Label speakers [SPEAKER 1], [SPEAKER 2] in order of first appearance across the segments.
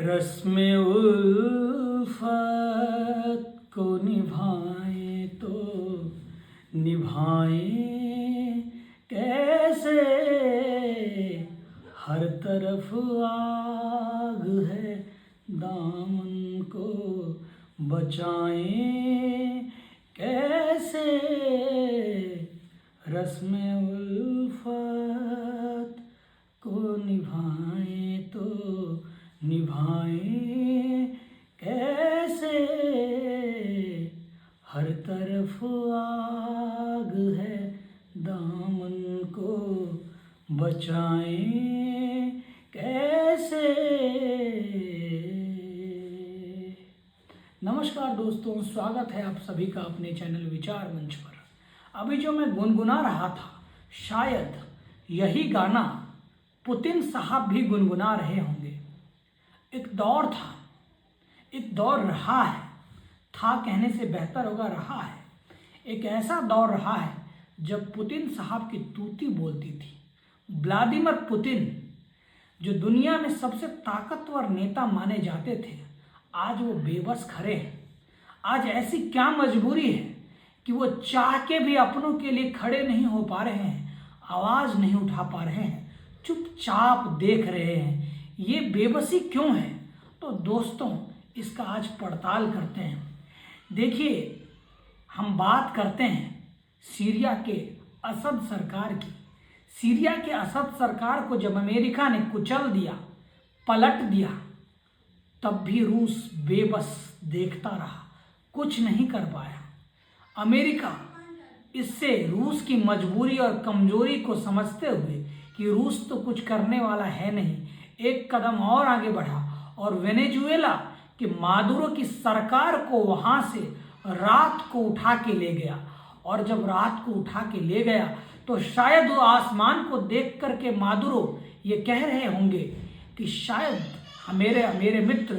[SPEAKER 1] रस्म उल्फत को निभाएं तो निभाएं कैसे, हर तरफ आग है दामन को बचाएं कैसे। रस्म उल्फत को निभाएं तो निभाएं कैसे, हर तरफ आग है दामन को बचाएं कैसे। नमस्कार दोस्तों, स्वागत है आप सभी का अपने चैनल विचार मंच पर। अभी जो मैं गुनगुना रहा था, शायद यही गाना पुतिन साहब भी गुनगुना रहे होंगे। एक दौर था, एक दौर रहा है, था कहने से बेहतर होगा रहा है। एक ऐसा दौर रहा है जब पुतिन साहब की तूती बोलती थी। व्लादिमीर पुतिन, जो दुनिया में सबसे ताकतवर नेता माने जाते थे, आज वो बेबस खड़े हैं। आज ऐसी क्या मजबूरी है कि वो चाह के भी अपनों के लिए खड़े नहीं हो पा रहे हैं, आवाज नहीं उठा पा रहे हैं, चुपचाप देख रहे हैं। ये बेबसी क्यों है? तो दोस्तों, इसका आज पड़ताल करते हैं। देखिए, हम बात करते हैं सीरिया के असद सरकार की। सीरिया के असद सरकार को जब अमेरिका ने कुचल दिया, पलट दिया, तब भी रूस बेबस देखता रहा, कुछ नहीं कर पाया। अमेरिका इससे रूस की मजबूरी और कमजोरी को समझते हुए कि रूस तो कुछ करने वाला है नहीं, एक कदम और आगे बढ़ा और वेनेजुएला के मादुरो की सरकार को वहां से रात को उठा के ले गया। और जब रात को उठा के ले गया तो शायद वो आसमान को देख करके मादुरो ये कह रहे होंगे कि शायद मेरे मित्र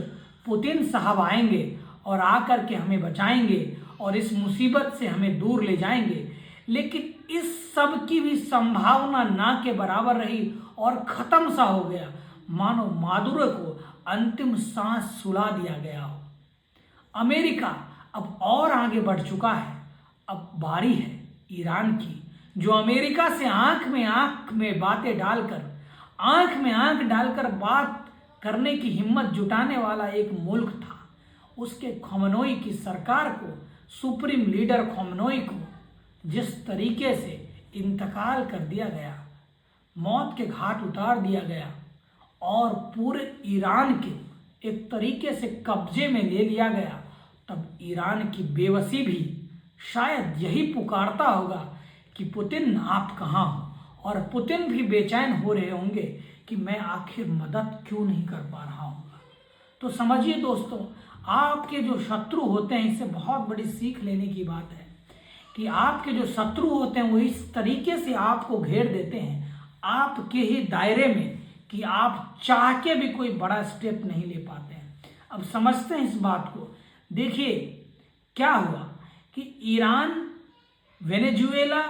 [SPEAKER 1] पुतिन साहब आएंगे और आकर के हमें बचाएंगे और इस मुसीबत से हमें दूर ले जाएंगे। लेकिन इस सब की भी संभावना ना के बराबर रही और ख़त्म सा हो गया, मानो मादुरो को अंतिम सांस सुला दिया गया हो। अमेरिका अब और आगे बढ़ चुका है। अब बारी है ईरान की, जो अमेरिका से आंख में बातें डालकर, आंख में आंख डालकर बात करने की हिम्मत जुटाने वाला एक मुल्क था। उसके खमेनेई की सरकार को, सुप्रीम लीडर खमेनेई को जिस तरीके से इंतकाल कर दिया गया, मौत के घाट उतार दिया गया और पूरे ईरान के एक तरीके से कब्जे में ले लिया गया, तब ईरान की बेबसी भी शायद यही पुकारता होगा कि पुतिन आप कहाँ हो। और पुतिन भी बेचैन हो रहे होंगे कि मैं आखिर मदद क्यों नहीं कर पा रहा हूँ। तो समझिए दोस्तों, आपके जो शत्रु होते हैं, इससे बहुत बड़ी सीख लेने की बात है कि आपके जो शत्रु होते हैं वो इस तरीके से आपको घेर देते हैं आपके ही दायरे में कि आप चाह के भी कोई बड़ा स्टेप नहीं ले पाते हैं। अब समझते हैं इस बात को। देखिए क्या हुआ कि ईरान, वेनेजुएला,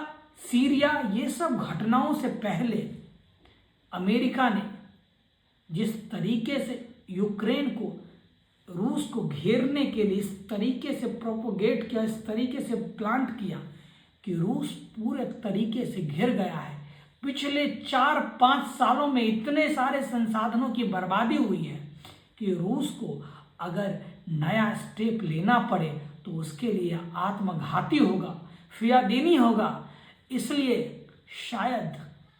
[SPEAKER 1] सीरिया, ये सब घटनाओं से पहले अमेरिका ने जिस तरीके से यूक्रेन को, रूस को घेरने के लिए इस तरीके से प्रोपोगेट किया, इस तरीके से प्लांट किया कि रूस पूरे तरीके से घिर गया है। पिछले 4-5 सालों में इतने सारे संसाधनों की बर्बादी हुई है कि रूस को अगर नया स्टेप लेना पड़े तो उसके लिए आत्मघाती होगा, फियादीनी होगा। इसलिए शायद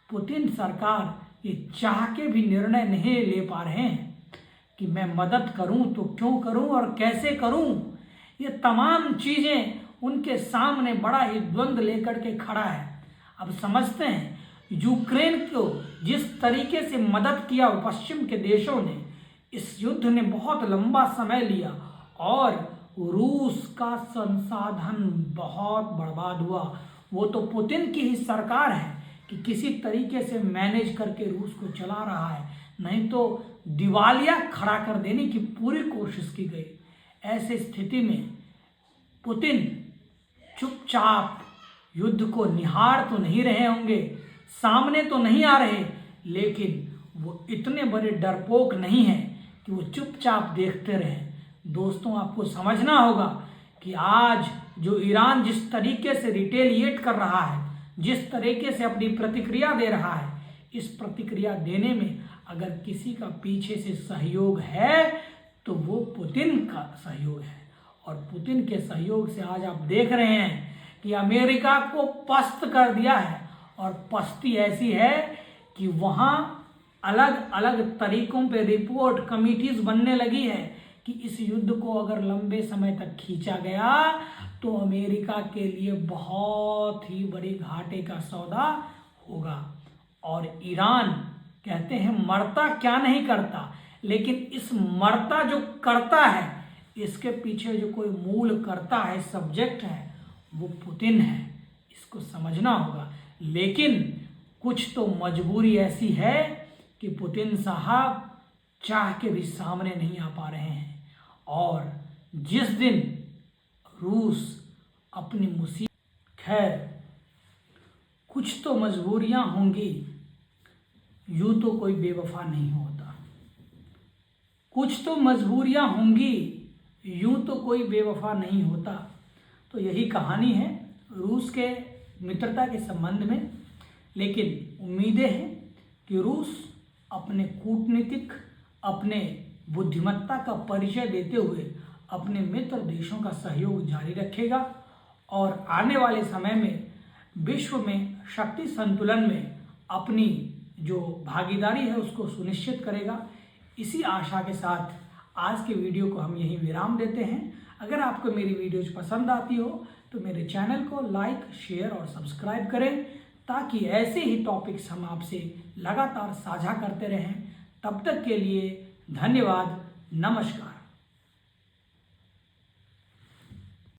[SPEAKER 1] पुतिन सरकार ये चाह के भी निर्णय नहीं ले पा रहे हैं कि मैं मदद करूं तो क्यों करूं और कैसे करूं। ये तमाम चीज़ें उनके सामने बड़ा ही द्वंद्व लेकर के खड़ा है। अब समझते हैं, यूक्रेन को जिस तरीके से मदद किया पश्चिम के देशों ने, इस युद्ध ने बहुत लंबा समय लिया और रूस का संसाधन बहुत बर्बाद हुआ। वो तो पुतिन की ही सरकार है कि किसी तरीके से मैनेज करके रूस को चला रहा है, नहीं तो दिवालिया खड़ा कर देने की पूरी कोशिश की गई। ऐसे स्थिति में पुतिन चुपचाप युद्ध को निहार तो नहीं रहे होंगे, सामने तो नहीं आ रहे, लेकिन वो इतने बड़े डरपोक नहीं हैं कि वो चुपचाप देखते रहें। दोस्तों, आपको समझना होगा कि आज जो ईरान जिस तरीके से रिटेलिएट कर रहा है, जिस तरीके से अपनी प्रतिक्रिया दे रहा है, इस प्रतिक्रिया देने में अगर किसी का पीछे से सहयोग है तो वो पुतिन का सहयोग है। और पुतिन के सहयोग से आज आप देख रहे हैं कि अमेरिका को पस्त कर दिया है, और पस्ती ऐसी है कि वहाँ अलग अलग तरीकों पे रिपोर्ट कमिटीज बनने लगी है कि इस युद्ध को अगर लंबे समय तक खींचा गया तो अमेरिका के लिए बहुत ही बड़ी घाटे का सौदा होगा। और ईरान कहते हैं मरता क्या नहीं करता, लेकिन इस मरता जो करता है इसके पीछे जो कोई मूल करता है, सब्जेक्ट है, वो पुतिन है। इसको समझना होगा। लेकिन कुछ तो मजबूरी ऐसी है कि पुतिन साहब चाह के भी सामने नहीं आ पा रहे हैं। और जिस दिन रूस अपनी मुसीबत, खैर कुछ तो मजबूरियां होंगी, यूं तो कोई बेवफा नहीं होता। कुछ तो मजबूरियां होंगी, यूं तो कोई बेवफा नहीं होता। तो यही कहानी है रूस के मित्रता के संबंध में। लेकिन उम्मीदें हैं कि रूस अपने कूटनीतिक, अपने बुद्धिमत्ता का परिचय देते हुए अपने मित्र देशों का सहयोग जारी रखेगा और आने वाले समय में विश्व में शक्ति संतुलन में अपनी जो भागीदारी है उसको सुनिश्चित करेगा। इसी आशा के साथ आज के वीडियो को हम यहीं विराम देते हैं। अगर आपको मेरी वीडियोज पसंद आती हो तो मेरे चैनल को लाइक, शेयर और सब्सक्राइब करें, ताकि ऐसे ही टॉपिक्स हम आपसे लगातार साझा करते रहें। तब तक के लिए धन्यवाद, नमस्कार।